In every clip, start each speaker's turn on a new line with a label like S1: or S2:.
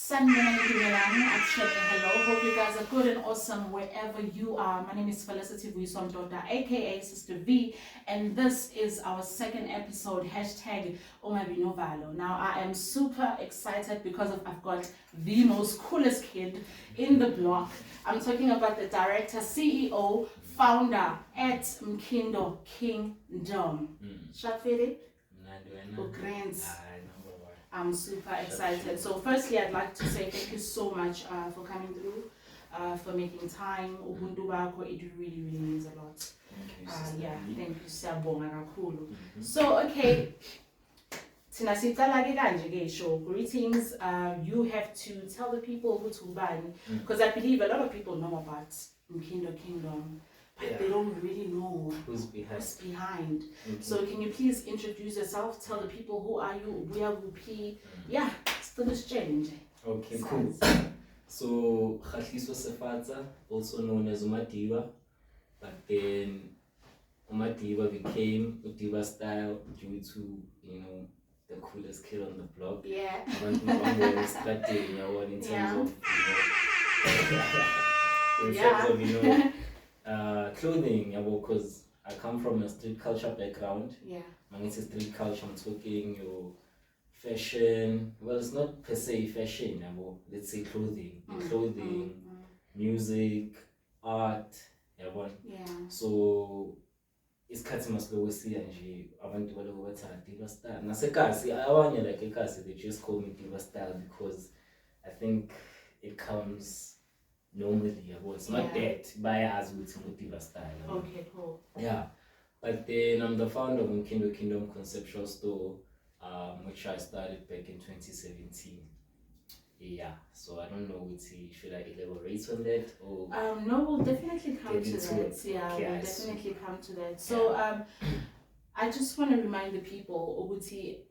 S1: Actually, hello. Hope you guys are good and awesome wherever you are. My name is Khahliso Sefatsa, aka Sista Vee, and this is our second episode. Unga Valo. Now, I am super excited because I've got the most coolest kid in the block. I'm talking about the director, CEO, founder at Mkhindo Kingdom. Shafiri? Grants. I'm super excited. So firstly, I'd like to say thank you so much for coming through, for making time. Ubuntu bakho, it really, really means a lot. Thank you, siyabonga kakhulu. So, okay, thina siqala ke kanje ke show. Greetings. You have to tell the people who to ban, because I believe a lot of people know about Mkhindo Kingdom, but they don't really know who's behind. So can you please introduce yourself, tell the people who are you, where will be, still change.
S2: Okay, cool. So Khahliso Sefatsa, also known as Umadiba, but then Umadiba became Udiba style due to, the coolest kid on the block.
S1: Yeah.
S2: In terms of, clothing, because I come from a street culture background.
S1: Yeah.
S2: When it's street culture, I'm talking your fashion. Well, it's not per se fashion, let's say clothing. Music, art, So isikhathi masilo siya nje abantu baloko bathanda diva style. Nasekasi abanye like ekasi they just call me diva style because I think it comes normally, it's not that bias with diva style.
S1: Okay, cool.
S2: Yeah, but then I'm the founder of Mkhindo Kingdom Conceptual store, which I started back in 2017. Yeah, so I don't know, should I elaborate on that or?
S1: No, we'll definitely come to that. Yeah,
S2: okay,
S1: we'll definitely come to that. So I just want to remind the people,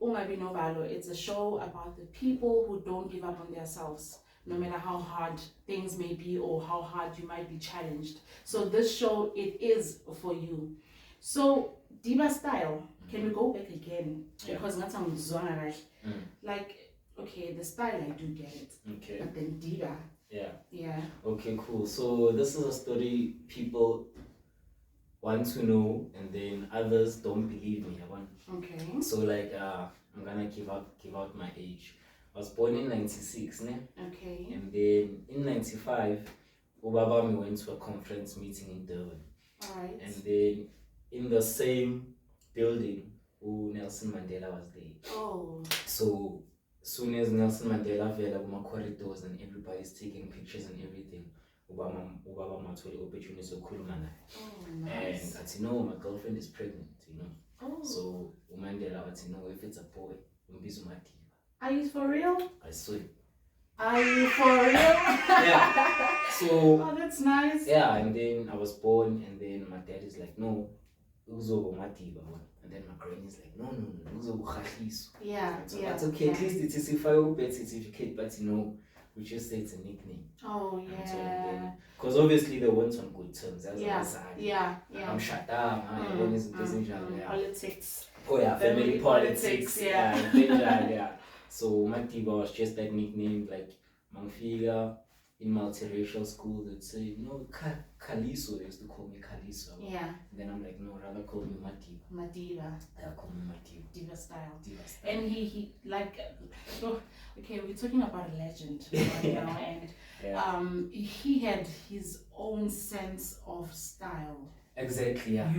S1: Unga Valo, it's a show about the people who don't give up on themselves, no matter how hard things may be or how hard you might be challenged. So this show, it is for you. So diva style, can we go back again? Because like, okay, the style I do get it.
S2: Okay.
S1: But then diva. Yeah.
S2: Okay, cool. So this is a story people want to know, and then others don't believe me.
S1: Okay.
S2: So like, I'm gonna give out my age. I was born in 96, ne?
S1: Okay.
S2: And then in 95, Ubaba me went to a conference meeting in Durban.
S1: Alright.
S2: And then in the same building, Nelson Mandela was there.
S1: Oh.
S2: So soon as Nelson Mandela fell my corridors and everybody's taking pictures and everything, Ubaba Matwele opportunity so cool man.
S1: Oh, nice.
S2: And I know my girlfriend is pregnant,
S1: Oh.
S2: So Mandela if it's a boy,
S1: are you for real?
S2: I swear.
S1: Are you for real?
S2: Yeah. So
S1: oh, that's nice.
S2: Yeah, and then I was born, and then my dad is like, no, Uzo Matiba. And then my granny is like, no, Uzo Khahliso.
S1: Yeah.
S2: So
S1: yeah.
S2: that's okay. At least it is a file birth certificate, but we just say it's a nickname.
S1: Oh yeah.
S2: Because obviously they weren't on good terms.
S1: Yeah.
S2: I'm shut down.
S1: Politics.
S2: Oh yeah, family politics.
S1: Yeah.
S2: Yeah. So Matiba was just that nickname, like Mangfiga in multiracial school. They'd say, Khahliso. They used to call me Khahliso.
S1: Yeah.
S2: And then I'm like, no, rather call me Matiba.
S1: Madiba.
S2: Yeah, call me Matiba.
S1: Diva style.
S2: Diva style.
S1: And he like, okay, we're talking about a legend right now, and he had his own sense of style.
S2: Exactly, yeah.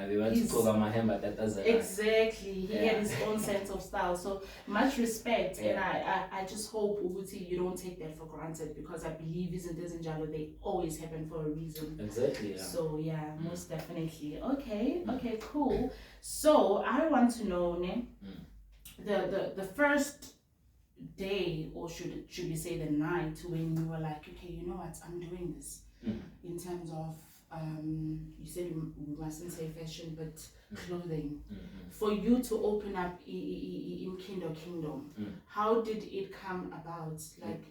S2: They went to Kogamahemba, but that doesn't.
S1: Exactly, he had his own sense of style. So much respect, and I just hope Uguti you don't take that for granted, because I believe isn't they always happen for a reason.
S2: Exactly, yeah.
S1: So most definitely. Okay, cool. So I want to know, the first day, or should we say the night, when you were like, okay, you know what, I'm doing this, in terms of you said we mustn't say fashion, but clothing. For you to open up in Kingdom, how did it come about? Like,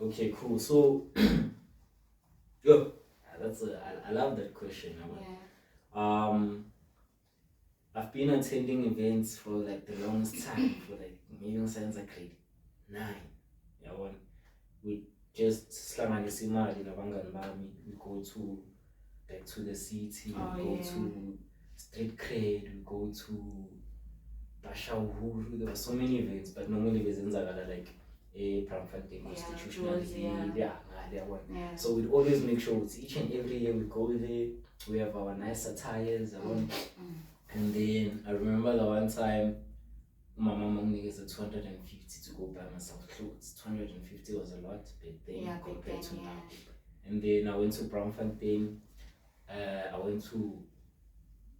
S2: Okay, cool. So, I love that question. I've been attending events for like the longest time, for like maybe since grade 9. yabona. We just sihlanganisa imali nabangani bami, we go to back to the city, we go to street cred, we go to Basha Uhuru. There were so many events, but normally bezenzakala like a Braamfontein Constitutional
S1: Yeah.
S2: So we'd always make sure it's each and every year we go there, we have our nice attires, and then I remember the one time my mom gave us 250 to go buy myself clothes. 250 was a lot back then compared to now. And then I went to Braamfontein. I went to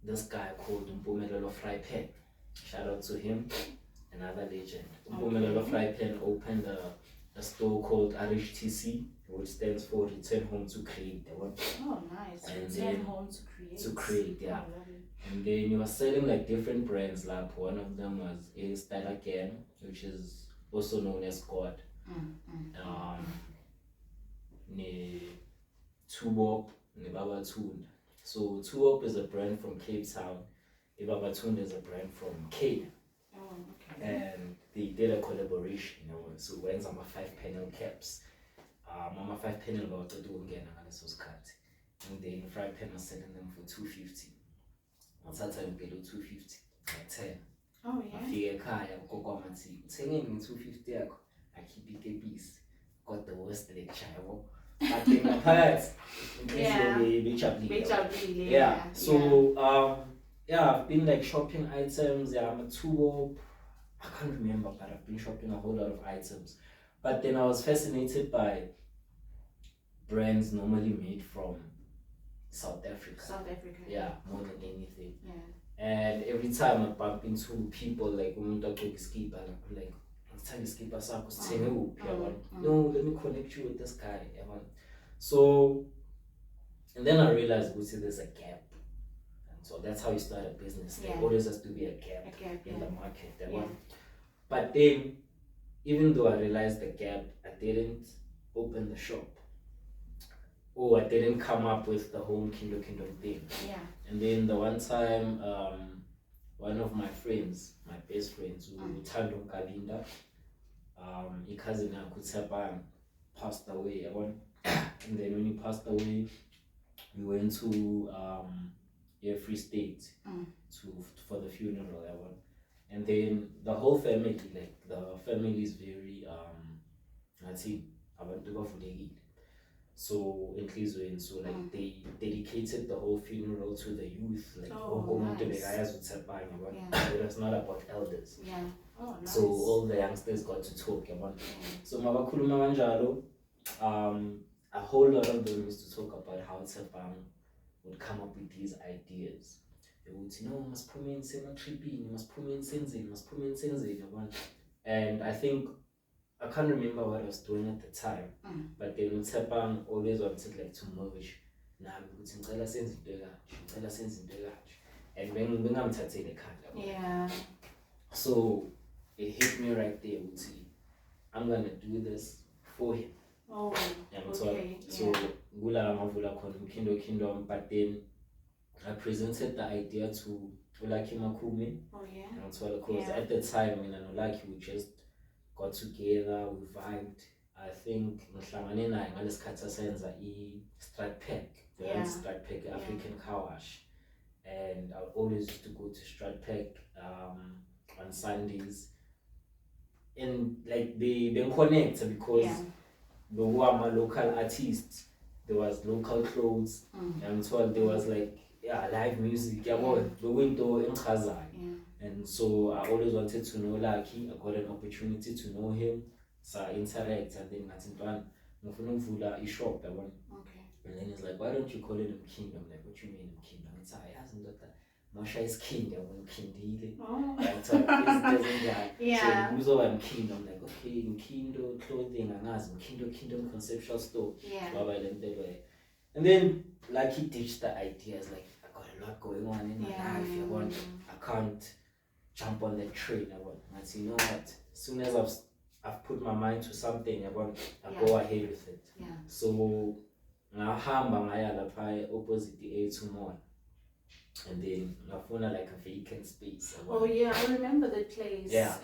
S2: this guy called Mpumelelo Fry Pen. Shout out to him, another legend. Mpumelelo Fry Pen opened a store called RHTC, which stands for Return Home to Create.
S1: Oh, nice.
S2: And
S1: Return Home to Create.
S2: To create, yeah. And then he was selling like different brands. Like one of them was a Style Again, which is also known as God. Ne Tuwop, ne Baba Tunda. So Tuwop is a brand from Cape Town. Baba Tunda is a brand from Kenya.
S1: Oh, okay.
S2: And they did a collaboration, so when some 5-panel caps. Mama 5-panel about to do again, and then 5-panel selling them for 250. Ngithatha impela 250 ngiyathenga.
S1: Oh yeah.
S2: Ngifike ekhaya ugogo wami athi uthenge nge250 yakho akhipha ikepisi got the worst lecture yabo. But then ngaphakathi bejabulile. Yeah. So I've been like shopping items. Yeah, I'm a Tuwop. I can't remember, but I've been shopping a whole lot of items. But then I was fascinated by brands normally made from South Africa. Yeah, more than anything.
S1: Yeah.
S2: And every time I bump into people like umuntu agqoka iskipa, I'm like, ngithanda iskipa sakho sithenge kuphi yabona. No, let me connect you with this guy yabona. So, and then I realized there's a gap. And so that's how you start a business. There always has to be a gap in the market. But then, even though I realized the gap, I didn't open the shop. I didn't come up with the whole Mkhindo thing.
S1: Yeah.
S2: And then the one time, one of my friends, my best friends, Thando Kalinda, his cousin Kutsepang passed away. And then when he passed away, we went to Free State for the funeral. And then the whole family, like the family is very so inclusive, so like they dedicated the whole funeral to the youth, like
S1: nice.
S2: It was not about elders.
S1: Yeah. Oh, nice.
S2: So all the youngsters got to talk about. So mabakhuluma kanjalo, a whole lot of them used to talk about how Tsepang would come up with these ideas. They would say, no, must put me in tripping, must put me in sensing, must put me in sensing. And I think I can't remember what I was doing at the time, but then Tsepang always wanted like to merge. And when I'm the
S1: yeah.
S2: So it hit me right there. I'm gonna do this for him.
S1: Oh, okay.
S2: So Gula Mavula Mkhindo, but then I presented the idea to Ulaki Makumi.
S1: Oh yeah.
S2: And so because at the time in Ulaki we just got together, we vibed. I think Mhlangane naye ngalesikhathi senza i-Strat Pack, the Strat Pack African Car Wash. And I always used to go to Strat Pack on Sundays. And like they connect because they were my local artists. There was local clothes and so there was like live music. And so I always wanted to know Lucky. I got an opportunity to know him. So I interact and then I shop. And then he's like, why don't you call it Mkhindo? I'm like, what you mean Mkhindo? It's I hasn't got that. Masha is king, I'm Mkhindo. So who's over Mkhindo? I'm like, okay, Mkhindo clothing and as Mkhindo Conceptual store. And then like he ditched the ideas, like I got a lot going on in my life. I can't jump on the train. I say, you know what? As soon as I've put my mind to something, I go ahead with it. So ngahamba ngaya lapha opposite the A2 mall. and then ngafuna like a vacant space.
S1: Oh yeah, I remember the place.
S2: Yeah.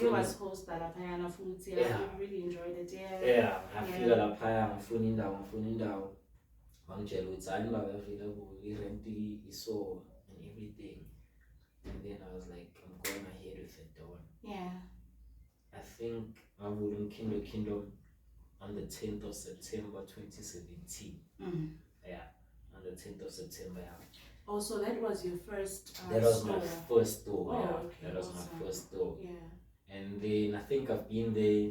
S1: We was host laphayana futhi.
S2: Yeah.
S1: We really enjoyed it. Yeah.
S2: Yeah, ngafika laphaya ngafuna indawo bangitshela ukuthi hayi indawo available, i-rent iso and everything, and then I was like, I'm going ahead with it though.
S1: Yeah.
S2: I think ngavula Mkhindo on the 10th of September 2017. Yeah, on the 10th of September. Yeah.
S1: Oh, so that was your first
S2: that was
S1: store.
S2: my first store.
S1: Oh,
S2: Yeah,
S1: okay,
S2: that was
S1: awesome.
S2: my first store.
S1: Yeah.
S2: And then I think I've been there.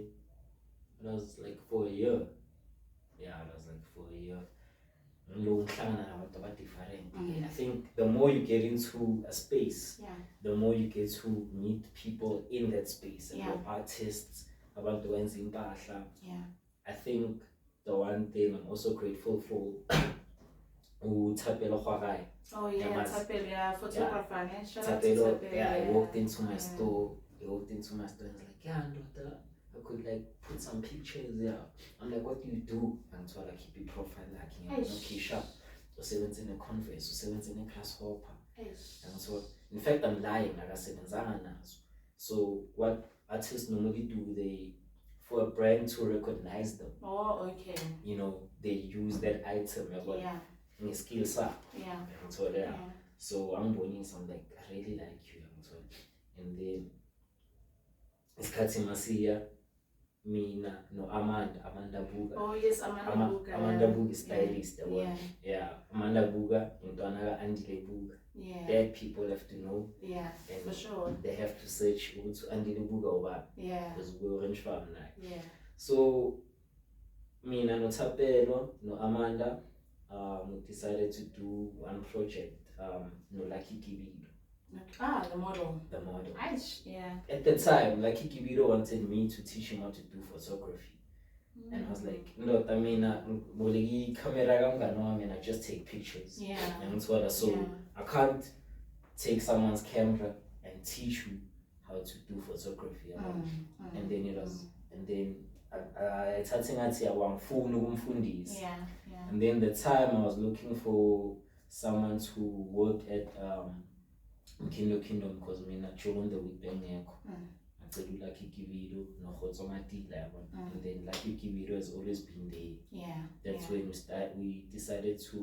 S2: It was like for a year. Yeah, it was like for a year. Different. I think the more you get into a space, the more you get to meet people in that space, and the artists, about the ones in Bahla. I think the one thing I'm also grateful for Tapelo Hwarai.
S1: Oh yeah, Tapelo, yeah, photographer.
S2: Tapelo, yeah, I walked into my store. And was like, yeah, I could like put some pictures there. I'm like, what do you do? And so I keep your profile like, okay, sharp. So 17 in a conference, so 17 in a class hopper. And so, in fact, I'm lying, like I said, so what artists normally do, they, for a brand to recognize them.
S1: Oh, okay.
S2: You know, they use that item. In skills up.
S1: Yeah.
S2: So there. So I'm born so I'm like, I really like you. And then isikhathi masiya mina no Amanda Buga.
S1: Oh yes,
S2: Amanda Buga is stylist. Yeah. Amanda Buga intwana ka Andile Buga. That people have to know.
S1: Yeah,
S2: and
S1: for sure.
S2: They have to search ukuthi Andile Buga oba.
S1: Yeah.
S2: Because we're orange farm now.
S1: Yeah.
S2: So mina no Tapelo no Amanda we decided to do one project, no Lucky Kibido.
S1: The model.
S2: The model.
S1: Yeah.
S2: At the time, Lucky Kibido wanted me to teach him how to do photography. And I was like, no, I mean, I just take pictures.
S1: Yeah.
S2: And so I can't take someone's camera and teach you how to do photography. And then it was, and then I started and then the time I was looking for someone to work at Mkhindo because I joined the week I said Lucky Kibido, no and then Lucky Kibido has always been there.
S1: Yeah.
S2: That's when we decided to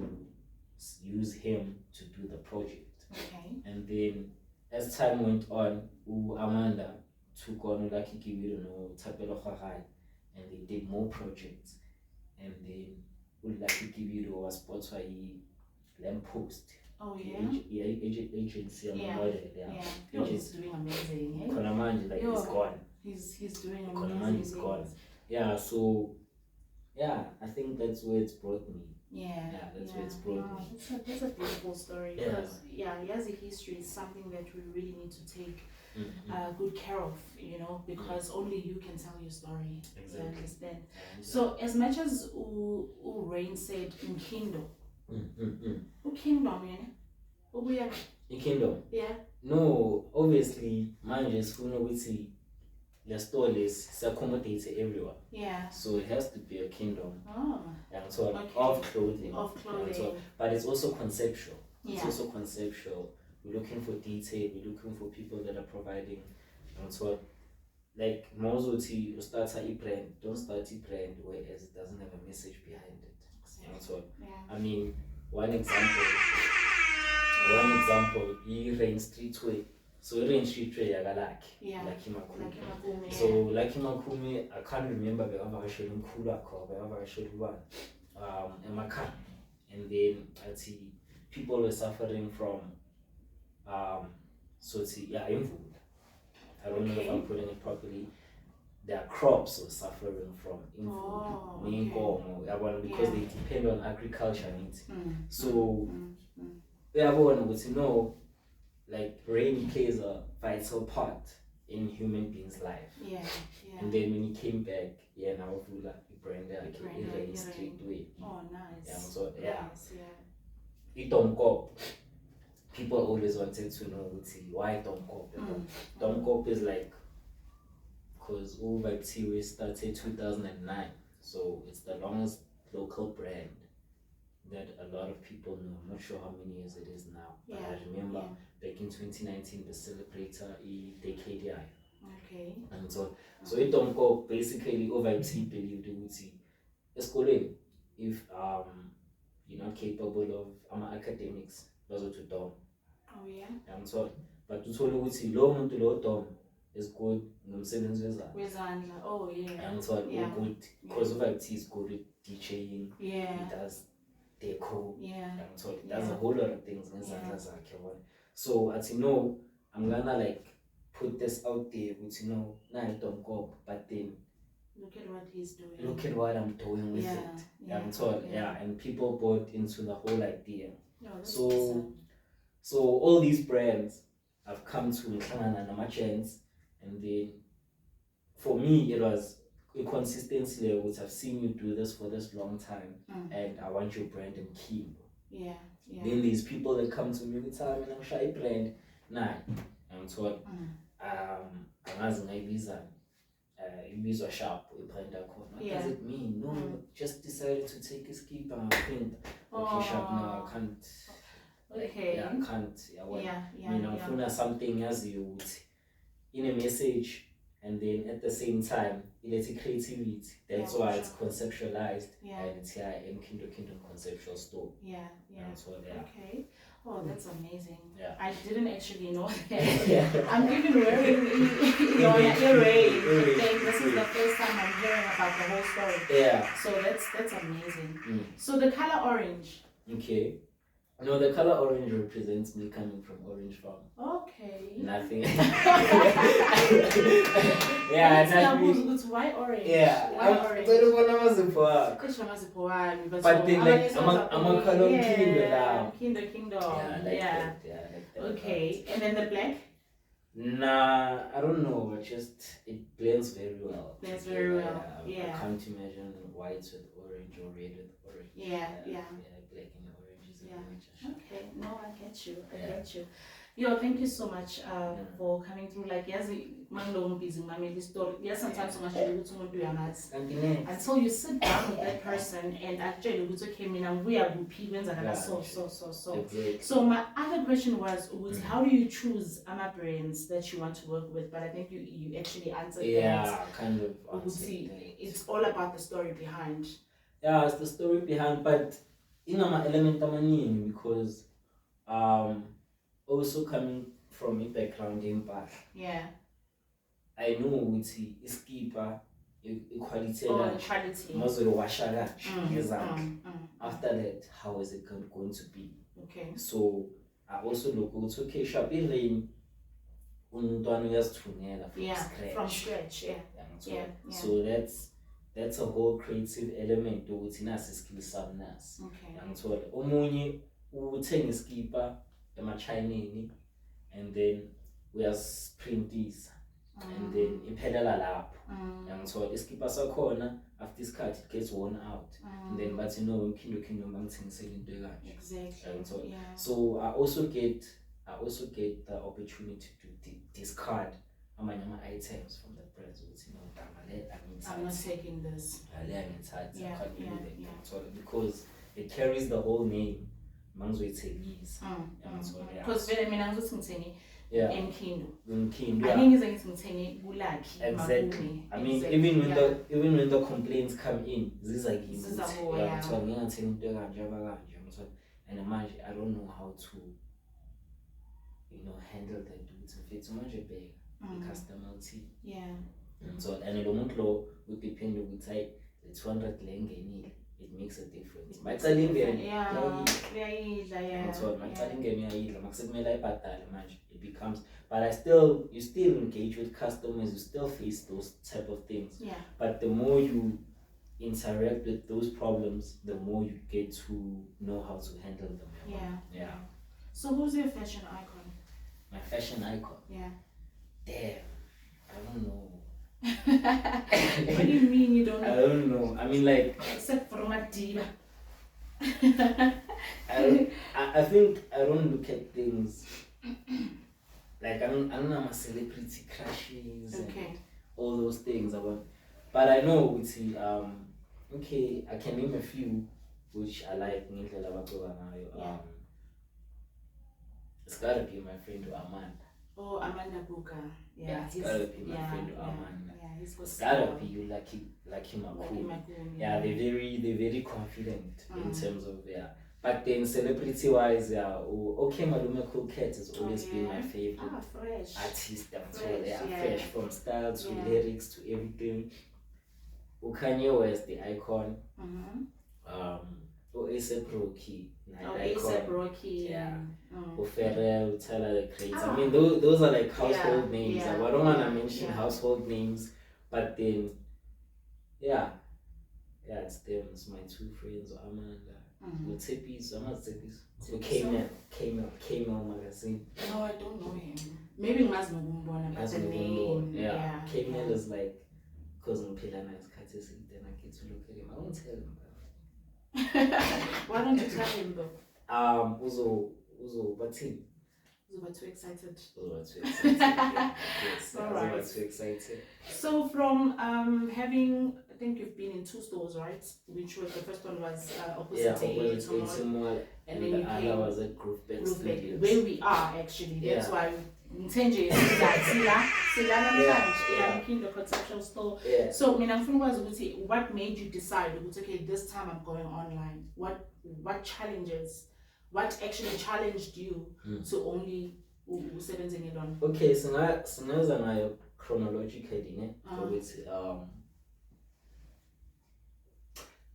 S2: use him to do the project.
S1: Okay.
S2: And then as time went on, Amanda took on Lucky Kibido no Tapelo Hwarai, and they did more projects. And then Lucky Kibido was sponsored by Lamppost.
S1: Oh yeah.
S2: Agency.
S1: He was doing amazing.
S2: Konamanje, like he's gone.
S1: He's doing amazing.
S2: Konamanje is gone. Yeah. So I think that's where it's brought me.
S1: Yeah,
S2: that's where it's brought me.
S1: That's a beautiful story because Yazi history is something that we really need to take good care of, you know, because only you can tell your story.
S2: Exactly.
S1: You understand? So as much as Rain said Mkhindo,
S2: Mkhindo.
S1: Yeah.
S2: No, obviously, manje sifuna ukuthi the store is accommodates everyone.
S1: Yeah.
S2: So it has to be a kingdom.
S1: Oh.
S2: And so of clothing.
S1: So,
S2: but it's also conceptual.
S1: Yeah.
S2: It's also conceptual. We're looking for detail. We're looking for people that are providing. And so, like Mozoti, you start a brand. Don't start a brand whereas it doesn't have a message behind it. And so, I mean, one example, Rain Streetway. So Rain Streetway Lucky Makumi. So Lucky Makumi, I can't remember the other showing Kulako, the other showing one. Emaka. And then I see people were suffering from infood. I don't know if I'm putting it properly. Their crops were suffering from infood. Because they depend on agriculture needs. So everyone would know like rain plays a vital part in human beings' life.
S1: Yeah.
S2: And then when he came back, now we brand Rain Streetway.
S1: Oh, nice.
S2: Nice, Itomkop. People always wanted to know why Tomkop. Tomkop is like, because Vibe started 2009, so it's the longest local brand that a lot of people know. I'm not sure how many years it is now, but
S1: Yeah,
S2: I remember
S1: yeah.
S2: back in 2019 the celebrator decade year.
S1: Okay.
S2: And so it don't go basically over IT believed ukuthi esikoleni if you're not capable of academics bazothi dom.
S1: Oh yeah.
S2: Yangithola, but uthole ukuthi lo muntu lo dom is good ngomsebenzi
S1: wezandla. Oh yeah.
S2: Yangithola,
S1: Yeah.
S2: good because of IT is good at DJing.
S1: Yeah.
S2: He does deco.
S1: Yeah.
S2: Yangithola, he does a whole lot of things ngezandla zakhe yabona. So athi no, I'm gonna like put this out there with nah, I don't go, but then
S1: look at what he's doing.
S2: Look at what I'm doing with it. Yeah, and people bought into the whole idea.
S1: No, that's
S2: so
S1: awesome.
S2: so all these brands have come to Nhlangana Namachance, and then for me it was a consistency level, which I've seen you do this for this long time, and I want your brand in Mkhindo.
S1: Yeah.
S2: Then there's people that come to me with time and I'm shy brand. Nah, I'm told angazi ngayibiza ibizwa sharp ibrand yakho. What does it mean? No, just decided to take a skip and print. Okay, sharp now I can't.
S1: Okay.
S2: Yeah, I can't.
S1: Yeah.
S2: Funa something as you in a message, and then at the same time it's creativity. That's why it's conceptualized, and it's here in Mkhindo Conceptual Store.
S1: Yeah.
S2: So,
S1: okay. Oh, that's amazing.
S2: Yeah.
S1: I didn't actually know that. I'm even wearing earring. This is the first time I'm hearing about the whole story.
S2: Yeah.
S1: So that's amazing. So the color orange.
S2: Okay. No, the color orange represents me coming from Orange Farm.
S1: Okay.
S2: Nothing.
S1: Yeah, nothing. Why orange?
S2: Yeah.
S1: Why orange?
S2: But then like I'm a color Mkhindo now.
S1: Mkhindo.
S2: Yeah.
S1: Okay. And then the black?
S2: Nah, I don't know. It blends very well.
S1: Blends very well. Yeah.
S2: I can't imagine white with orange or red with orange.
S1: Yeah.
S2: Black and orange is
S1: okay. No, I get you. Yo, thank you so much for coming through. Like, yes, I'm busy, mommy, this story. Yes, sometimes so much until you sit down with that person and actually you came in and we are people so.
S2: Exactly.
S1: So my other question was how do you choose brands that you want to work with? But I think you actually answered that.
S2: Yeah, kind of.
S1: It's all about the story behind.
S2: Yeah, it's the story behind, but in my element amaningi because also coming from a background in Bath.
S1: Yeah.
S2: I know ukuthi iskipa equality after that how is it going to be?
S1: Okay.
S2: So I also look ukuthi okay sharp rain untwana uyazithungela
S1: from scratch. Yeah.
S2: So that's a whole creative element ukuthi nasi skill sami nasi.
S1: Okay.
S2: Yangithola omunye uthenga iskipa emachineni and then uyasprintisa and then iphelela lapho. Yangithola iskipa sakhona after isikhathi it gets worn out and then bathi no Mkhindo bangithengisela into ekanje.
S1: Exactly.
S2: So I also get the opportunity to discard amanye items from the brands ukuthi no
S1: I'm not taking this.
S2: I can't do that because it carries the whole name.
S1: Because vele mina ngizothi ngithenge Mkhindo.
S2: Yeah.
S1: I think ngize ngithenge Bulaki.
S2: Exactly. I mean,
S1: exactly.
S2: even when the complaints come in, and imagine I don't know how to handle that it's much big customer tea.
S1: Yeah.
S2: So and the moment law would depend on which side the 200 lenge it makes a difference. It becomes, but you still engage with customers, you still face those type of things.
S1: Yeah.
S2: But the more you interact with those problems, the more you get to know how to handle them. Yeah.
S1: So who's your fashion icon?
S2: My fashion icon?
S1: Yeah.
S2: Damn, I don't know.
S1: What do you mean you don't know?
S2: I don't know. I mean, like,
S1: except for my diva.
S2: I think I don't look at things like I don't know my celebrity crushes and all those things. But I know it's okay. I can name a few. which I like ngendlela abagcoka ngayo.
S1: Yeah.
S2: It's gotta be my friend Amanda.
S1: Oh, Amanda Buka.
S2: Yeah, it's gotta be my friend Amanda.
S1: Yeah, he's got
S2: it's gotta be you Lucky Makulu. Yeah, they're very confident in terms of But then celebrity wise, okay, Malume Cool Cat has always been my favorite
S1: fresh
S2: artist. Fresh from style to lyrics to everything. Kanye West, the icon. A$AP Rocky.
S1: A$AP Rocky.
S2: Yeah. Pharrell, Tyler the Creator. I mean, those are like household names. I don't want to mention household names, but then, it's them. It's my two friends, Amanda. Tippies, I'm not Tippies. So K-Mel magazine.
S1: No, I don't know him. Maybe Mazmugumbona, but the name.
S2: Yeah. K-Mel is like, because I'm Pilana's Katis, then I get to look at him. I won't tell him.
S1: Why don't you tell him though?
S2: Uzo, but him.
S1: Uzo, too excited.
S2: Yes,
S1: all right.
S2: Too excited.
S1: So from having, I think you've been in 2 stores, right? Which was the first one was opposite
S2: A Mall, and then the other was a Group Back Studios.
S1: Where we are actually. That's why Mkhindo is like Mkhindo Conceptual store. So what made you decide okay, this time I'm going online? What actually challenged you to only usebenzing it on?
S2: Okay, singaza ngayo chronologically ukuthi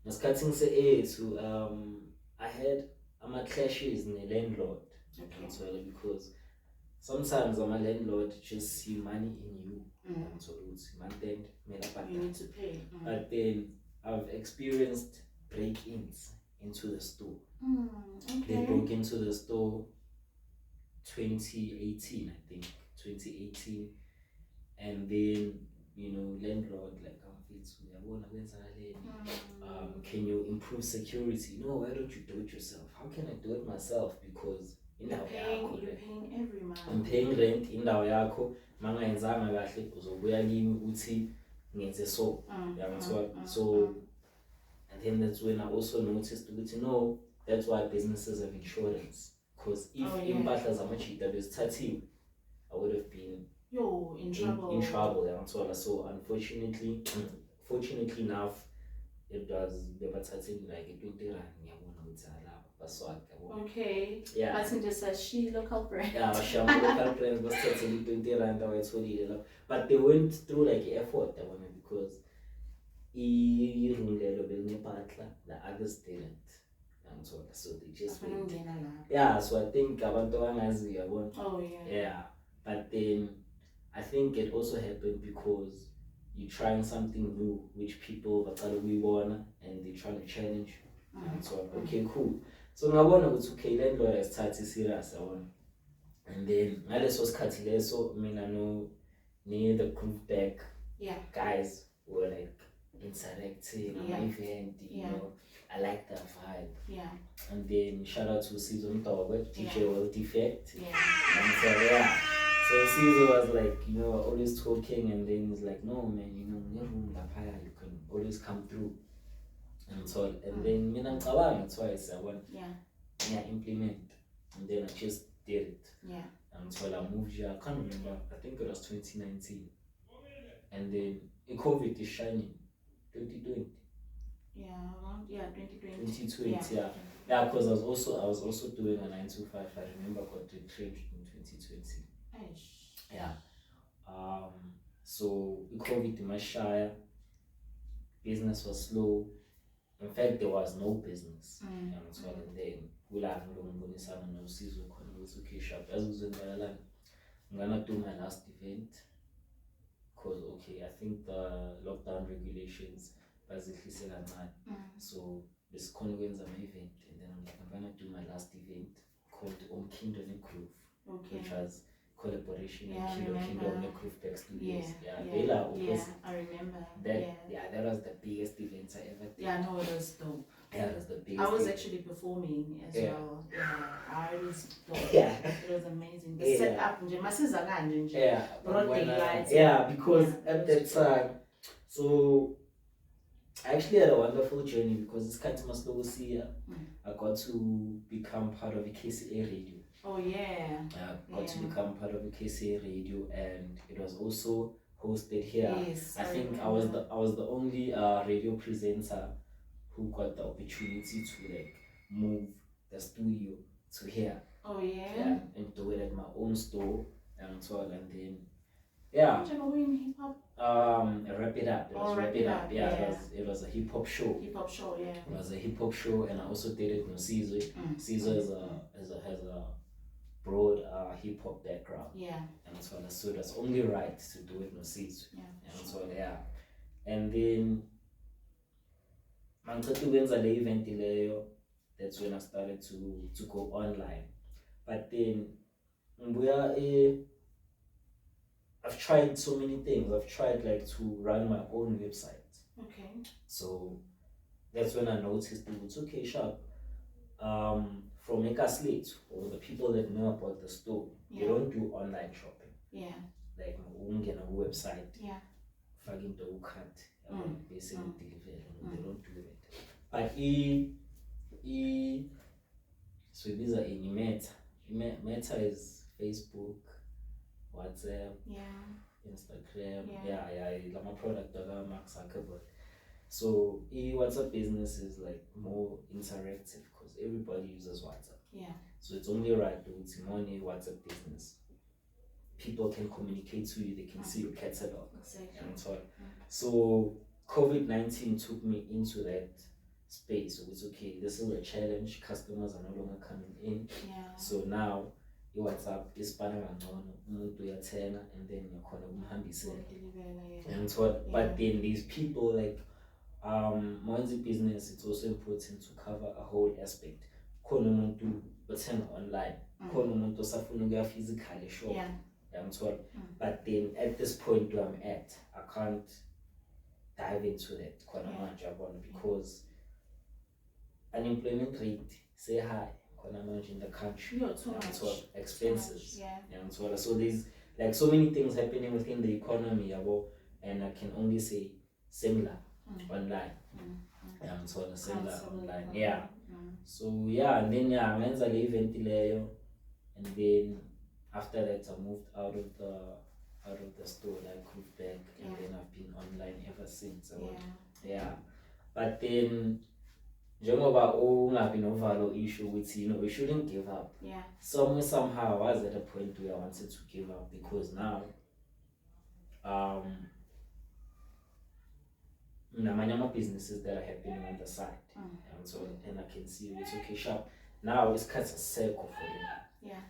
S2: ngesikhathi ngise-A2 I had ama-clashes ne-landlord because sometimes I'm a landlord just see money in you. So month end,
S1: you need to pay.
S2: But then I've experienced break-ins into the store. They broke into the store 2018, I think. 2018. And then, landlord like can you improve security? No, why don't you do it yourself? How can I do it myself? Because
S1: you're paying every month.
S2: I'm paying rent indawo yakho mangayenzanga kahle uzobuya kimi uthi ngenze so so and then that's when I also noticed ukuthi no, that's why businesses have insurance, because if impahla zamajita bezithathiwe I would have been
S1: in trouble.
S2: So unfortunately fortunately enough it was bebathatheni like 20 rand ngiyabona ukuthi
S1: okay. But in just she local brand.
S2: Local brand was totally 20 rand but they went through like effort because the others didn't. So they just went. So I think but then I think it also happened because you're trying something new which people we wanna and they're trying to challenge you. Okay, cool. So ngabona ukuthi okay landlord asithathe serious and then ngaleso sikhathi leso mina near the group back guys were like interacting on my event, you know. I like that vibe. And then shout out to Season Mtobe, DJ Well Defect. And so Caesar was like, always talking, and then he's like, no man, you can always come through. And so, and then twice I went, implement, and then I just did it. And so I moved here. I can't remember. I think it was 2019. And then COVID is shining. 2020. 2020. Yeah, because I was also doing a 9 to 5. I remember got retrenched in 2020. So COVID in my shire, business was slow. In fact, there was no business. And then we'll have no season. I'm gonna do my last event because I think the lockdown regulations basically said I'm not. So this wins an event, and then I'm gonna do my last event called Mkhindo which was collaboration Mkhindo on the Groove Back Studios.
S1: I remember
S2: that. That was the biggest event I ever did.
S1: No, it was dope.
S2: That was the biggest.
S1: I was actually performing as well. I was dope. It was amazing. The setup, broad daylight.
S2: Because at that time, so I actually had a wonderful journey because this Katimas Logosia, I got to become part of a KCA radio.
S1: Oh yeah.
S2: I got to become part of a KCA radio, and it was also hosted here.
S1: Yes,
S2: I think I was the only radio presenter who got the opportunity to like move the studio to here.
S1: Oh yeah.
S2: Yeah, and do it at my own store and so on, and then yeah.
S1: Hip hop.
S2: Wrap It Up. It was Wrap It Up. Yeah, it was a hip hop show.
S1: Hip hop show, yeah.
S2: It was a hip hop show, and I also did it with Caesar. Caesar has a broad hip hop background.
S1: Yeah.
S2: And so it was only right to do it with Caesar.
S1: Yeah.
S2: And so and then mangiqeda ukwenza le event leyo, that's when I started to go online. But then I've tried so many things. I've tried like to run my own website.
S1: Okay.
S2: So that's when I noticed it's okay, sharp. From Slate or the people that know about the store, they don't do online shopping.
S1: Yeah.
S2: Like Unga website.
S1: Yeah.
S2: Fucking the cut. Basically deliver. They don't do that. But so these are in Meta is Facebook, WhatsApp, Instagram, my product Mark Zuckerberg. So WhatsApp business is like more interactive because everybody uses WhatsApp.
S1: Yeah. So
S2: it's only right to it's money WhatsApp business. People can communicate to you, they can see your catalog.
S1: Exactly.
S2: So COVID-19 took me into that space. So it's okay, this is a challenge, customers are no longer coming in.
S1: Yeah.
S2: So now WhatsApp is spanning umuntu uyathenga and then yakhona kumhambisela. And so but then these people like Moenzi business, it's also important to cover a whole aspect. Khona umuntu othenga online, khona umuntu osafuna ukuya physically shop. But then at this point where I'm at, I can't dive into that because unemployment rate say high in the country. Expenses. So there's like so many things happening within the economy, and I can only say similar online. Similar online. Yeah. So and then I went to the event and then after that I moved out of the store, I moved back, and then I've been online ever since. But then njengoba ungabi novalo issue with we shouldn't give up. Somehow I was at a point where I wanted to give up because now many businesses that are happening on the side. And I can see it's okay sharp. Now it's cut a circle for them.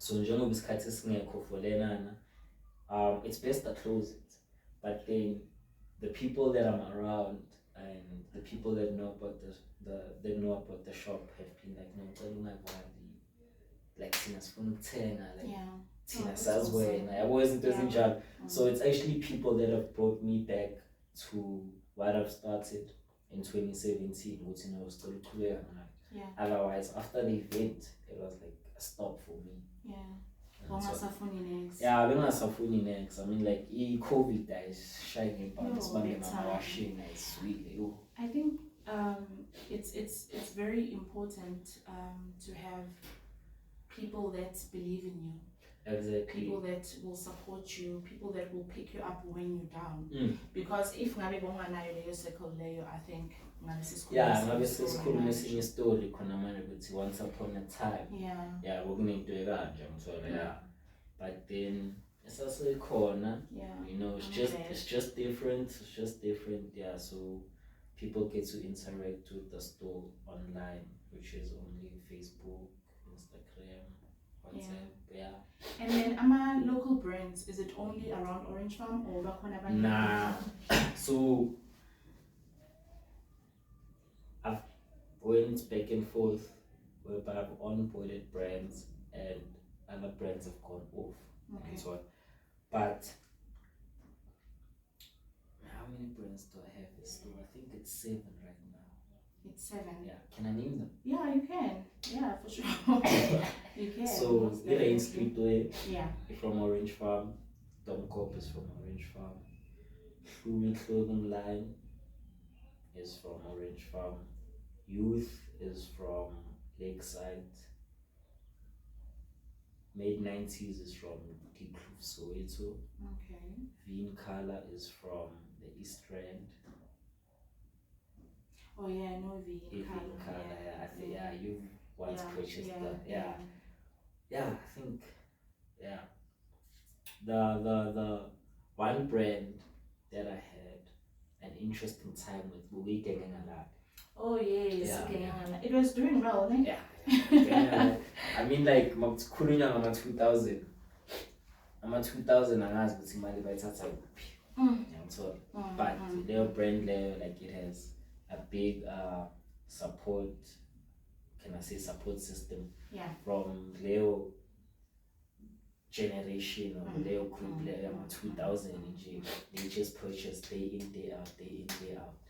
S2: So njengoba isikhathi singekho for lena, it's best to close it. But then the people that I'm around and the people that know about the shop have been like, no, like I wasn't doing job. So it's actually people that have brought me back to what I've started in 2017, which I was still clear. Otherwise, after the event, it was like a stop for me. Bengasafuni next. I mean, like COVID is shining washing is sweet.
S1: I think it's very important to have people that believe in you.
S2: Exactly.
S1: People that will support you, people that will pick you up when you're down. Because if ngabe bonganayo leyo circle leyo, I think
S2: ngabe sesikhuluma esinye story khona manje ukuthi once upon a time. Bekunento ekanje ngithola but then esasekhona, it's just different. So people get to interact with the store online, which is only Facebook, Instagram, WhatsApp.
S1: And then ama local brands, is it only around Orange Farm or bakhona abanye?
S2: Nah. So I've went back and forth whereby I've onboarded brands and other brands have gone off. And so on. But how many brands do I have in store? I think it's 7 right now.
S1: It's 7.
S2: Yeah. Can I name them?
S1: Yeah, you can. Yeah, for sure. You can.
S2: So Elaine Streetway.
S1: Yeah.
S2: From Orange Farm. Tom Cop is from Orange Farm. Fluid Clothing Line is from Orange Farm. Youth is from Lakeside. Mid-90s is from Deep Kloof, Soweto.
S1: Okay.
S2: Veen Color is from the East Rand.
S1: Oh yeah, I know the
S2: Veen Color, yeah. I think you've once purchased I think the one brand that I had an interesting time with we getting a lot.
S1: Oh yes, it was doing well, eh?
S2: Yeah. I mean like makukhulunywa ngama 2000 angazi ukuthi imali bayithatha kuphi. But their brand level, like it has a big support, can I say support system from Leo generation or Leo group Leo 2000 they just purchase day in, day out.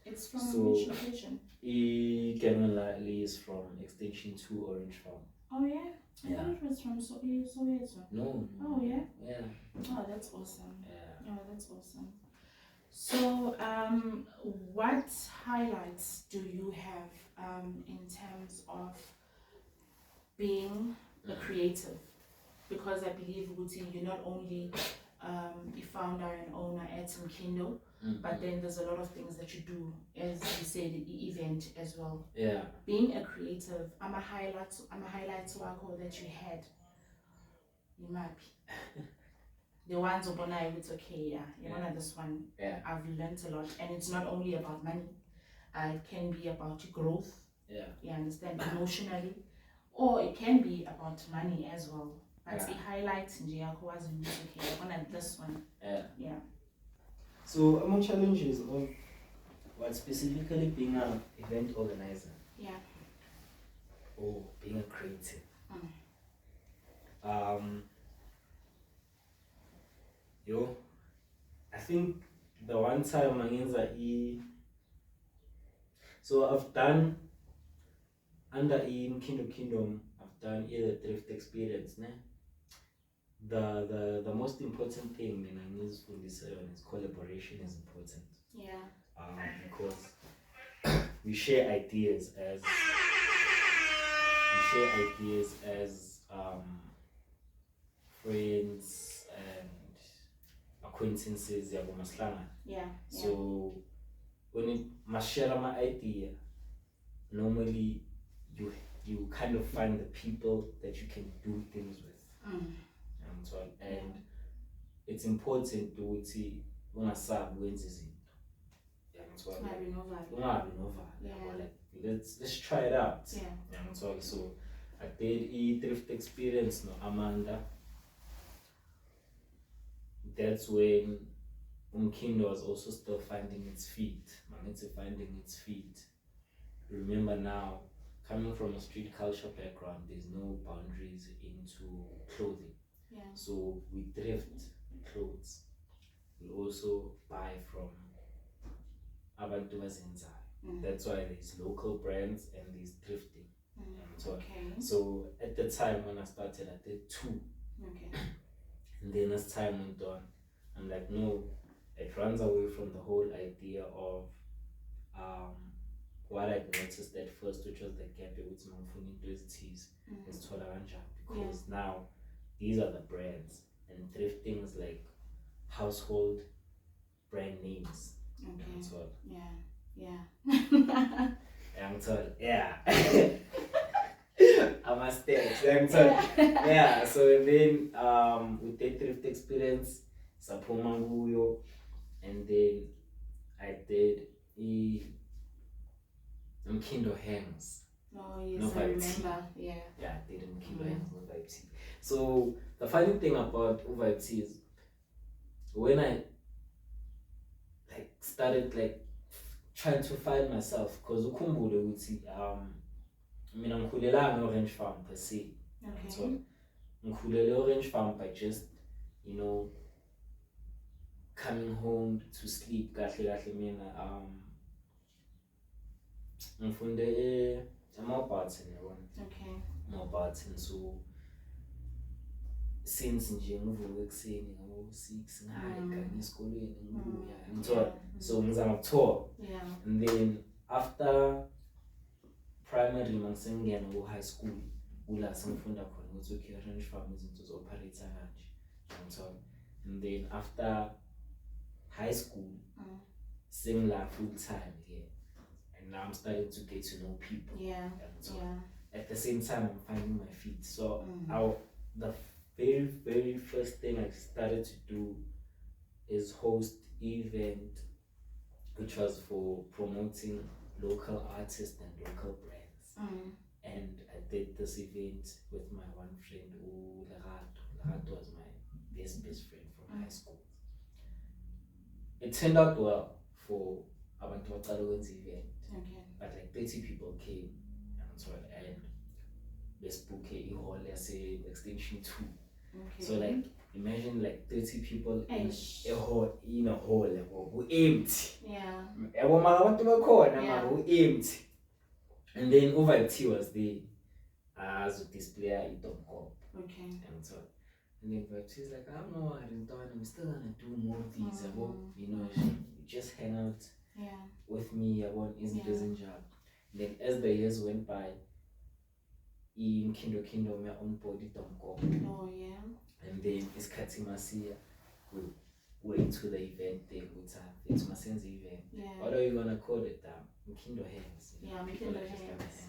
S1: It's from which location?
S2: It is from Extension 2 Orange Farm.
S1: Oh yeah? I thought it was from Soweto.
S2: No.
S1: Oh yeah?
S2: Yeah.
S1: Oh, that's awesome.
S2: Yeah.
S1: Oh, that's awesome. So, what highlights do you have in terms of being a creative? Because I believe, Guti, you're not only the founder and owner at Mkhindo, but then there's a lot of things that you do, as you said, the event as well.
S2: Yeah.
S1: Being a creative, I'm a highlight work that you had. You might be. The ones upon I it's okay, this one.
S2: Yeah.
S1: I've learned a lot, and it's not only about money. It can be about growth.
S2: Yeah.
S1: You understand, emotionally, or it can be about money as well. That's the highlight in was okay. This one. Yeah.
S2: So among challenges of what specifically being an event organizer.
S1: Yeah.
S2: Or being a creative. I think the one time so I've done under Mkhindo Kingdom, I've done either thrift experience, ne? The most important thing in this for this is collaboration is important.
S1: Yeah.
S2: Because we share ideas as friends and acquaintances.
S1: Yeah.
S2: So when you must share my idea, normally you kind of find the people that you can do things with. And it's important to see ungasabi wenza izinto. Let's try it out. So I did a thrift experience no Amanda. That's when Mkhindo was also still finding its feet. Remember now, coming from a street culture background, there's no boundaries into clothing.
S1: Yeah.
S2: So we thrift clothes. We also buy from abantu bazenzayo. That's why there's local brands and there's thrifting. So at the time when I started, I did 2.
S1: Okay.
S2: And then as time went on, I'm like, no, it runs away from the whole idea of what I noticed at first, which was the gap with Mkhindo is Tolaranja, because now these are the brands and thrifting is like household brand names. I must say, so then with the thrift experience, Sapomanguyo, and then I did Mkhindo hangs.
S1: Oh yes, I remember. Yeah,
S2: I did Mkhindo hangs with Vibe T. So the funny thing about Vibe T is when I started trying to find myself, because ukhumbule ukuthi mina ngikhulelanga Orange Farm per se. So ngikhulele Orange Farm by just coming home to sleep kahle mina ngifunde ama-barton yabona. Ama-barton, so since nje ngivuka ekuseni ngo-6 ngihayika esikolweni ngibuya so ngizama ukuthola, and then after primary mangisengena ku-high school kula sengifunda khona ukuthi okay orange farm izinto zo-operate kanje ngiyangithola. And then after high school sengila full time here, and now I'm starting to get to know people. At the same time I'm finding my feet. So the very first thing I started to do is host event which was for promoting local artists and local brands. And I did this event with my one friend, Lerato. Lerato was my best friend from high school. It turned out well for abantu baqala ukwenza event. But like 30 people came and bespoke ihall yase extension 2. So like imagine like 30 people in a hall, empty. Abantu bakhona empty. And then OVT was there as a displayer in Domcop. And so and then she's like, I'm not worried, I'm still gonna do more of these. Just hang out with me. I want isn't job. Then as the years went by, in Mkhindo my own body Domcop. And then it's Katimasiya. We went to the event there with it's Masen's event. What are you gonna call it? Mkhindo hangs.
S1: Mkhindo hangs.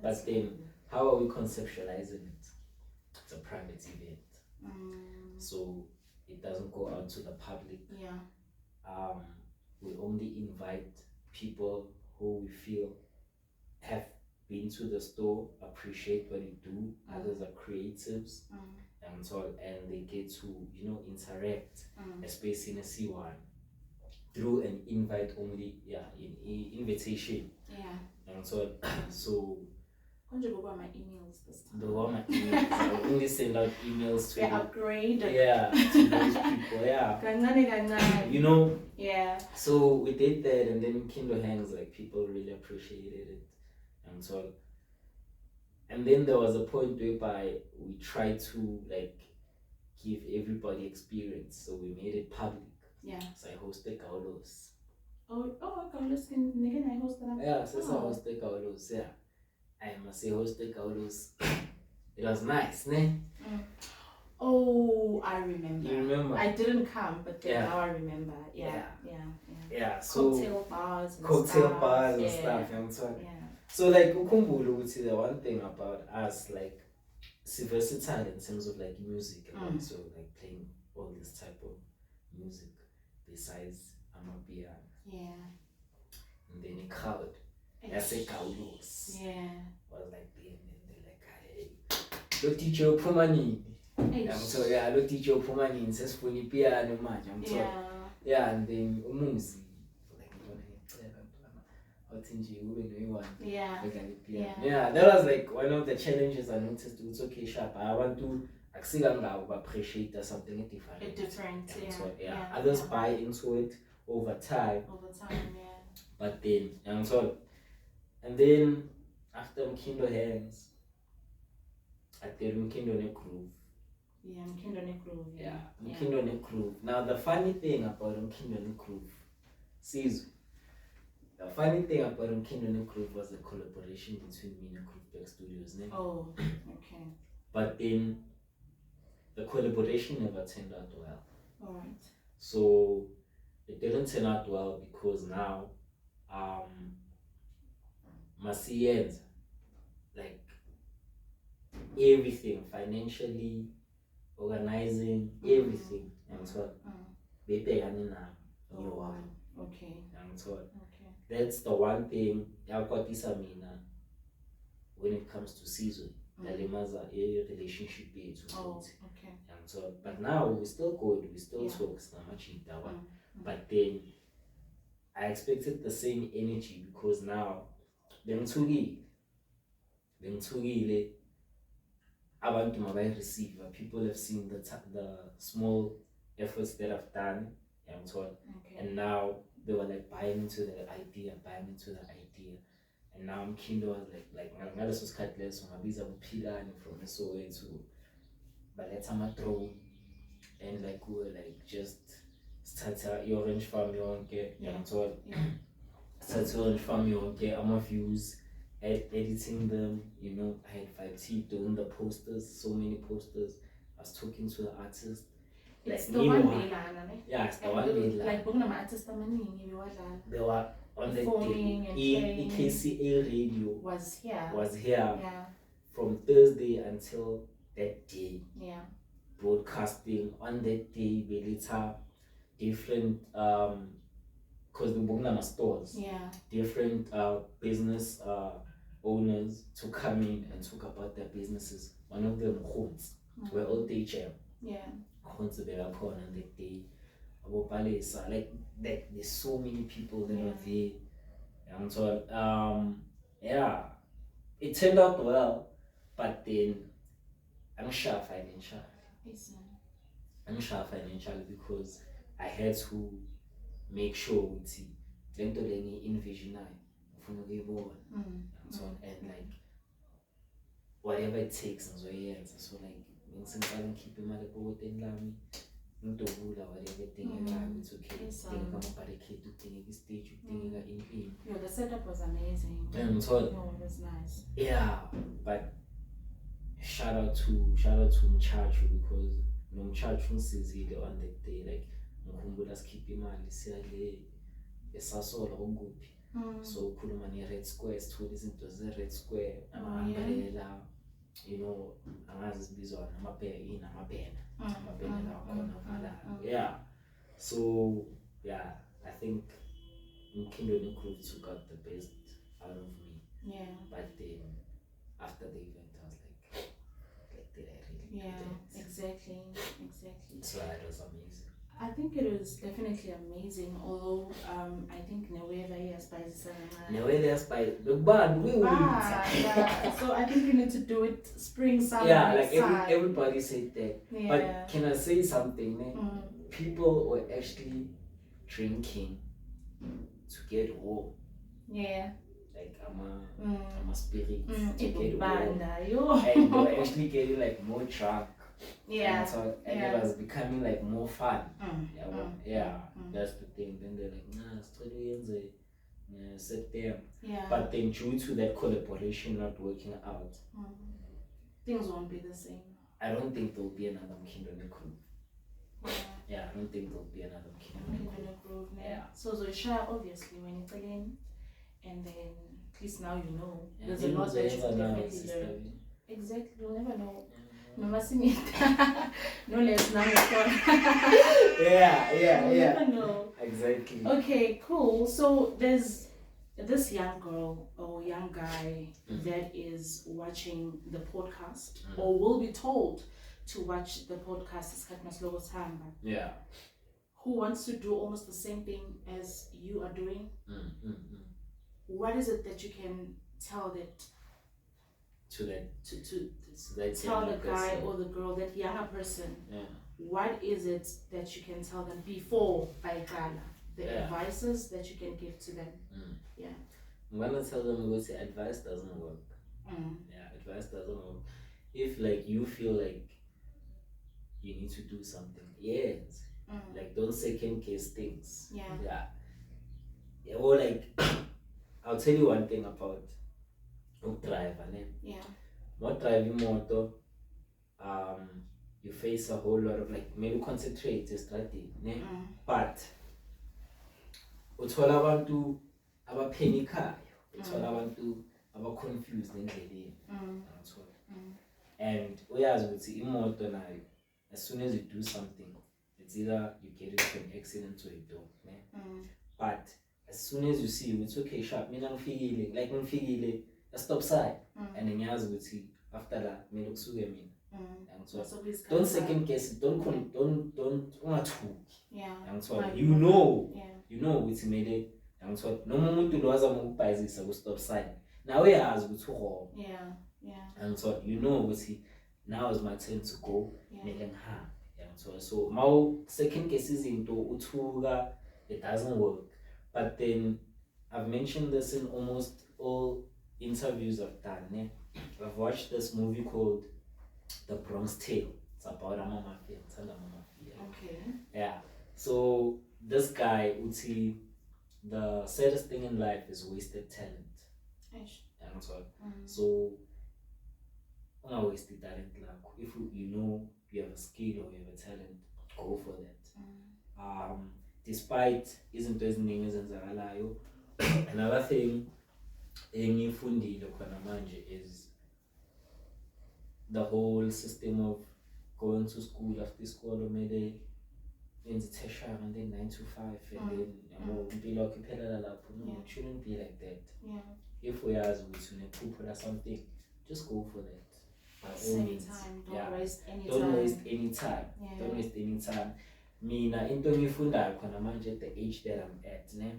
S2: But then, how are we conceptualizing it? It's a private event, so it doesn't go out to the public. We only invite people who we feel have been to the store, appreciate what you do. Others are creatives, and they get to interact, especially in a C1 through an invite only, invitation. And so
S1: my emails this time.
S2: My emails. I will only send out emails to
S1: upgrade.
S2: To those people. So we did that, and then Kindle Hangs, like people really appreciated it, and so. And then there was a point whereby we tried to like give everybody experience, so we made it public. So I hosted Khahliso.
S1: Khahliso, can I host that?
S2: I hosted Khahliso. I must say hosted Khahliso. It was nice, ne?
S1: Oh, I remember.
S2: You remember?
S1: I didn't come, but then now I remember.
S2: So cocktail bars and stuff. So like ukhumbule ukuthi the one thing about us, like versatile in terms of like music, and also like playing all this type of music besides amapiano. And then a crowd. I say Khahliso. Was like them, and they're like, hey, lo teacher Pumanini. So lo teacher Pumanini says funny piano man. And then umuzi. That was like one of the challenges I noticed. It's okay, sharp. I want to appreciate something different. Others buy into it over time. But then, and then after Mkhindo hangs, I did Mkhindo ne groove. Mkhindo ne groove. Now the funny thing about Mkhindo ne groove, the funny thing about Mkhindo ne groove was the collaboration between me and Groove Studios. But then the collaboration never turned out well. So it didn't turn out well because now Masiyenza, like everything, financially, organizing, everything, and so that's the one thing when it comes to season. A relationship but now we're still good, we still talk but then I expected the same energy because now bengithukile abantu mabayi receive. People have seen the small efforts that I've done, and now they were like buying into the idea, and now Mkhindo was like ngaleso sikhathi leso ngabiza uPhilani from Soweto baletha ama-drone, and like we were like just start your orange farm yonke, Saturn from your views, editing them, you know, I had 5T doing the posters, so many posters. I was talking to the artist.
S1: It's
S2: Like,
S1: the one day lana, ne?
S2: yeah, it's the
S1: And
S2: one
S1: the-
S2: day
S1: like bongna ma-artist amaningi bewadlala.
S2: They were on the
S1: Performing and playing.
S2: KCA radio
S1: Was here.
S2: Yeah, from Thursday until that day.
S1: Yeah.
S2: Broadcasting on that day, Belita, different because the Bongnama stores, different business owners to come in and talk about their businesses. One of them homes were all day chair. Homes they were on that day. Like there's so many people that are there. And so yeah, it turned out well, but then I'm sure financially. Because I had to make sure ukuthi lento le ngiyi-envisionayo ngifuna ukuyibona and so on, and like whatever it takes ngizoyenza. So like ngisengiqala ngikhiphe imali ebhokoteni lami ngidobula whatever edingekayo. It's okay, kudingeka ama-barricade, kudingeka istage, kudingeka ini.
S1: The setup was amazing.
S2: And so
S1: it was nice.
S2: Yeah, but shout out to Mchachu, because Mchachu ngisizile on that day. Like ngikhumbula sikhipha imali siyale esasola okuphi. So ukhuluma ne-Red Square, sithola izinto ze-Red Square, ama-umbrella, you know, angazi zibizwa amabhena la khona valayo. Yeah, so yeah, I think Mkhindo and crew took out the best out of me. But then after the event I was like did I really do that?
S1: Exactly.
S2: So it was amazing.
S1: I think it was definitely amazing, although I think Naweva spices
S2: Naweva spice the band we
S1: yeah. So I think you need to do it spring, summer.
S2: Yeah, like everybody said that. But can I say something? People were actually drinking to get warm. Like I'm a spirit to get warm. And they were actually getting like more drunk. And it was becoming like more fun. That's the thing. Then they're like, nah, it's totally sit there. But then due to that collaboration not working out,
S1: things won't be the same.
S2: I don't think there'll be another Mkhindo crew. I don't think there'll be another Mkhindo crew.
S1: So Zoisha, obviously, when you play in, and then at least now you know. There's a lot that you definitely learn. Exactly, you'll never know. No less now.
S2: Yeah.
S1: Never know.
S2: Exactly.
S1: Okay, cool. So there's this young girl or young guy that is watching the podcast or will be told to watch the podcast. Who wants to do almost the same thing as you are doing. What is it that you can tell that to tell the guy or the girl, that younger person, what is it that you can tell them before Baikala? The advices that you can give to them.
S2: I'm gonna tell them advice doesn't work. Advice doesn't work. If like you feel like you need to do something, like don't second guess things. Or like I'll tell you one thing about driver. Not driving motor, you face a whole lot of like maybe concentrate strategy, but uthola abantu abapanikayo, uthola abantu aba-confused endleleni. And uyazi ukuthi imoto nayo, as soon as you do something, it's either you get into an accident or you don't. But as soon as you see it's okay, sharp, mina ngifikile a stop sign, and ngiyazi ukuthi after that mina kusuke mina. Don't second guess it, don't ungathuki. You know ukuthi mele noma umuntu lo azama ukubhayizisa ku stop sign nawe uyazi ukuthi uwrong. And so you know ukuthi now is my turn to go, mele ngihambe. So maw second guess izinto uthuka, it doesn't work. But then I've mentioned this in almost all interviews I've done. I've watched this movie called The Bronx Tale. It's about a mafia.
S1: Okay.
S2: So this guy, Uti, the saddest thing in life is wasted talent.
S1: Eish.
S2: And so
S1: Mm.
S2: so wasted talent lakho. If you know you have a skill or you have a talent, go for that. Despite izinto eziningi ezenzakalayo. Another thing engiyifundile khona manje is the whole system of going to school after school kumele yenze tertiary and then 9 to 5 and then impilo yakho iphelela lapho. No, it shouldn't be like that. If uyazi ukuthi unephupho la something, just go for that.
S1: Same time, don't waste any
S2: don't
S1: time.
S2: waste any time. Don't waste any time. Mina into engiyifundayo khona manje at the age that I'm at, ne?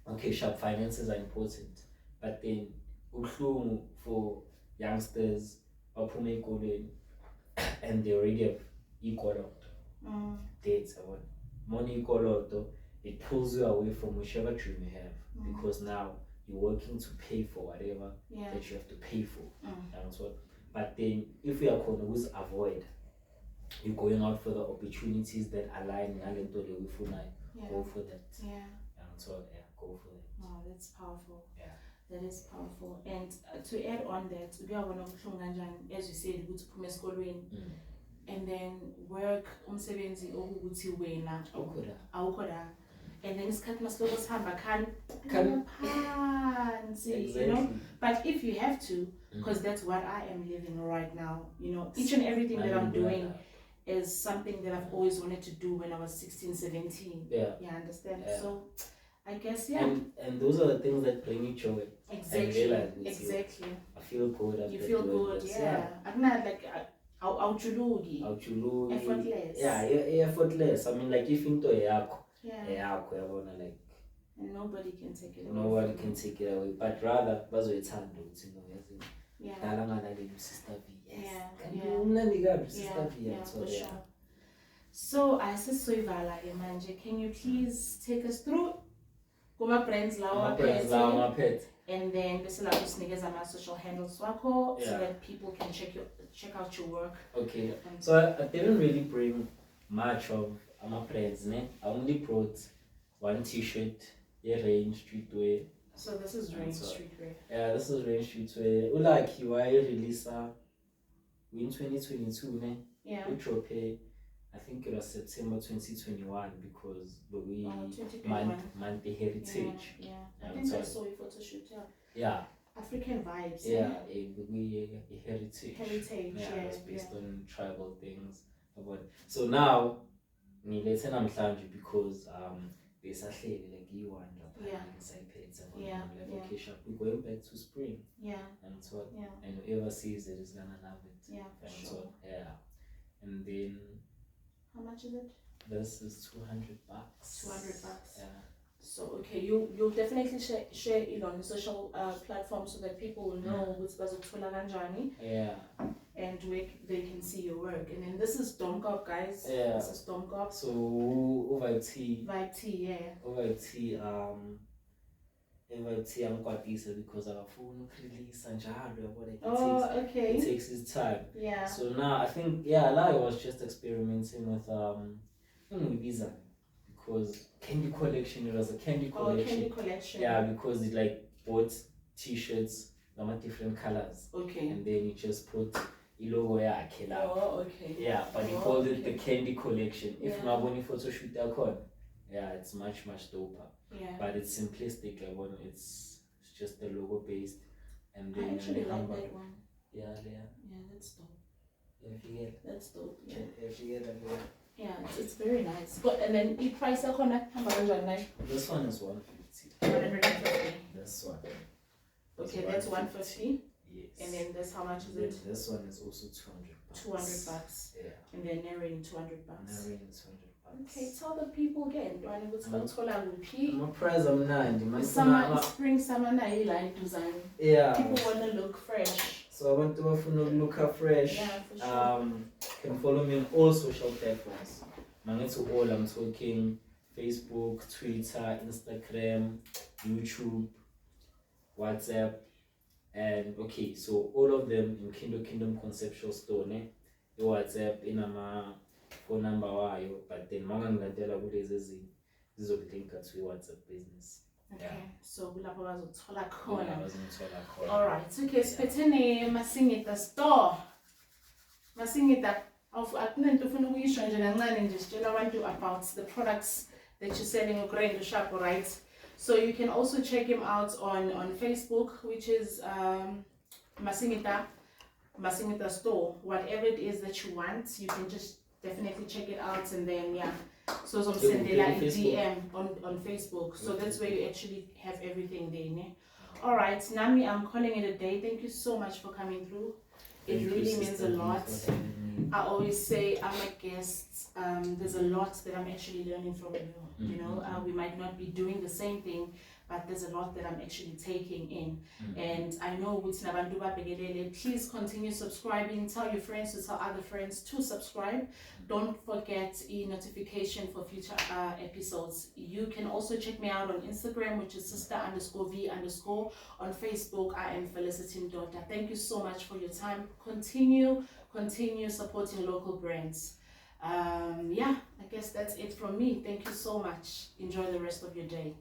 S2: Okay, sharp finances are important, but then ubuhlungu for youngsters baphuma ey'kolweni and they already have ikoloto. Debts, money ikoloto, it pulls you away from whichever dream you have, because now you're working to pay for whatever that you have to pay for. That's what. But then if you are going to avoid, you're going out for the opportunities that align go for that. So go for it.
S1: Wow, that's powerful.
S2: Yeah.
S1: That is powerful. And to add on that, as you said, ukuthi uphume esikolweni and then work umsebenzi okuthi wena awukho la, and then isikhathi masiloko sihamba phansi, you know. But if you have to, because that's what I am living right now, you know, each and everything that I'm doing is something that I've always wanted to do when I was 16, 17. Understand? So I guess
S2: and those are the things that bring you joy.
S1: Exactly.
S2: I feel good.
S1: You feel good, I'm not like awujuluki. Effortless.
S2: Effortless. I mean, like if into yakho yabona, like,
S1: and nobody can take it away.
S2: Nobody can take it away, but rather bazoyithanda ukuthi dala ngalalela Sista Vee. Sista Vee.
S1: For sure. So Sisivala manje, can you please take us through kuma brands lawa maphethe, and then bese lapho sinikeza ama social handles wakho so that people can check out your work.
S2: Okay. So I didn't really bring much of my brands, ne? I only brought one t-shirt, Rain Streetwear.
S1: So this is Rain Streetwear.
S2: Yeah, this is Rain Streetwear. Ulaki why release in 2022, ne? We drop I think it was September 2021 because we month the heritage.
S1: I think I saw your photo shoot. African vibes.
S2: We heritage. It's based on tribal things. So now, because there's actually like you we're going back to spring. And so and whoever sees it is gonna love it.
S1: For sure.
S2: And then
S1: how much is it?
S2: This is $200.
S1: $200. So okay, you'll definitely share it on the social platforms so that people will know what's bazothola kanjani. And they can see your work. And then this is Domkop, guys. This is Domkop. So
S2: Vibe T. Vibe T I'm quite easy because our phone release and it takes its time. So now I think I was just experimenting with visa because candy collection. It was a candy collection. Because it like bought t-shirts, different colors. And then you just put logo but he called it the candy collection. If not only photo shoot it's much doper. But it's simplistic. It's just the logo based, and then
S1: I actually like that one. That's dope. That's dope. It's very nice. But and then the price how much?
S2: This one is 150.
S1: 150.
S2: This one.
S1: Okay, that's 150.
S2: Yes.
S1: And then this how much is it?
S2: This one is also $200.
S1: $200. And then narrowing $200.
S2: Narrowing $200.
S1: Okay, tell the people again.
S2: I'm a prize of 9.
S1: Spring, summer, night design. People want to look fresh.
S2: So I want to look fresh.
S1: For sure.
S2: Can follow me on all social platforms. I'm talking Facebook, Twitter, Instagram, YouTube, WhatsApp, and okay, so all of them in Mkhindo Conceptual store, ne? WhatsApp in phone number wayo, but then mangangilandela kulezi zizokuthinka to WhatsApp business.
S1: Okay,
S2: Yeah.
S1: so kulapho bazothola
S2: Yeah,
S1: khona.
S2: bazongithola khona.
S1: Alright, okay, siphethe Masingita store. Masingita, akunento ufuna ukuyisho nje kancane nje sitshela abantu about the products that you're selling uKhahliso shop, right? So you can also check him out on Facebook, which is Masingita store. Whatever it is that you want, you can just definitely check it out, and then yeah. So some sendela DM on Facebook. So that's where you actually have everything there, ne? Alright, Nami, I'm calling it a day. Thank you so much for coming through. It really means a lot. I always say I'm a guest. There's a lot that I'm actually learning from you. You know, we might not be doing the same thing, but there's a lot that I'm actually taking in. And I know with Nabantu Babegele, please continue subscribing. Tell your friends to tell other friends to subscribe. Don't forget a notification for future episodes. You can also check me out on Instagram, which is Sister_V_. On Facebook, I am Felicity Mdota. Thank you so much for your time. Continue supporting local brands. Yeah, I guess that's it from me. Thank you so much. Enjoy the rest of your day.